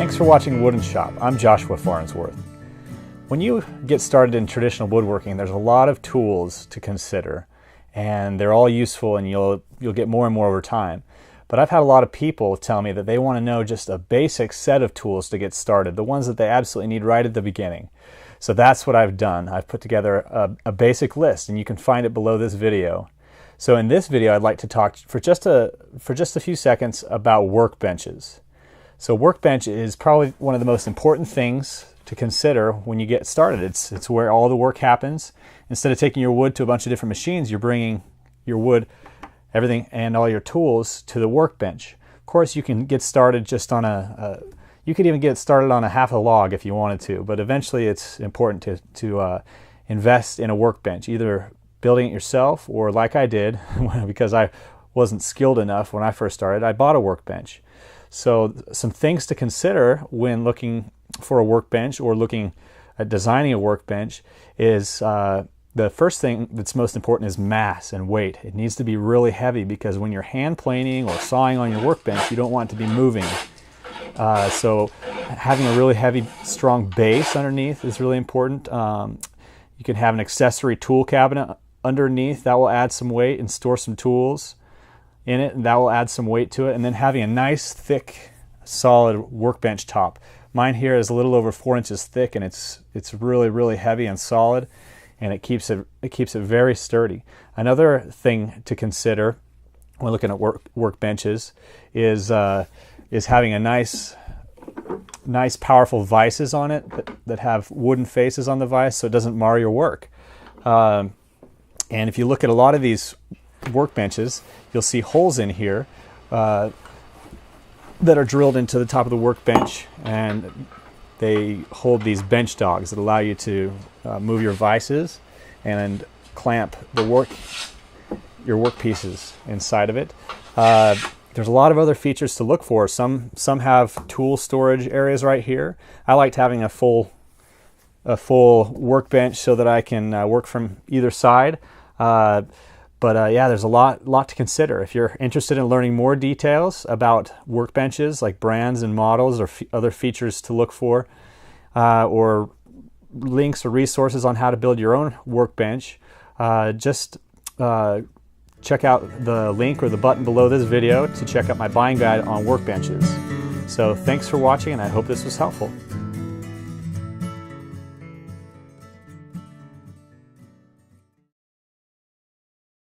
Thanks for watching Wood & Shop. I'm Joshua Farnsworth. When you get started in traditional woodworking, there's a lot of tools to consider, and they're all useful, and you'll get more and more over time. But I've had a lot of people tell me that they want to know just a basic set of tools to get started, the ones that they absolutely need right at the beginning. So that's what I've done. I've put together a basic list, and you can find it below this video. So in this video, I'd like to talk for just a few seconds about workbenches. So workbench is probably one of the most important things to consider when you get started. It's where all the work happens. Instead of taking your wood to a bunch of different machines, you're bringing your wood, everything, and all your tools to the workbench. Of course, you can get started just on you could even get started on a half a log if you wanted to, but eventually it's important to invest in a workbench, either building it yourself or like I did, because I wasn't skilled enough when I first started, I bought a workbench. So some things to consider when looking for a workbench or looking at designing a workbench is the first thing that's most important is mass and weight. It needs to be really heavy because when you're hand planing or sawing on your workbench, you don't want it to be moving. So having a really heavy, strong base underneath is really important. You can have an accessory tool cabinet underneath. That will add some weight and store some tools in it, and that will add some weight to it. And then having a nice, thick, solid workbench top. Mine here is a little over 4 inches thick, and it's really, really heavy and solid, and it keeps it very sturdy. Another thing to consider when looking at workbenches is having a nice powerful vices on it that have wooden faces on the vise, so it doesn't mar your work. And if you look at a lot of these workbenches, you'll see holes in here that are drilled into the top of the workbench, and they hold these bench dogs that allow you to move your vices and clamp your work pieces inside of it. There's a lot of other features to look for. Some have tool storage areas right here. I liked having a full workbench so that I can work from either side. Yeah, there's a lot to consider. If you're interested in learning more details about workbenches, like brands and models or other features to look for, or links or resources on how to build your own workbench, just check out the link or the button below this video to check out my buying guide on workbenches. So thanks for watching, and I hope this was helpful.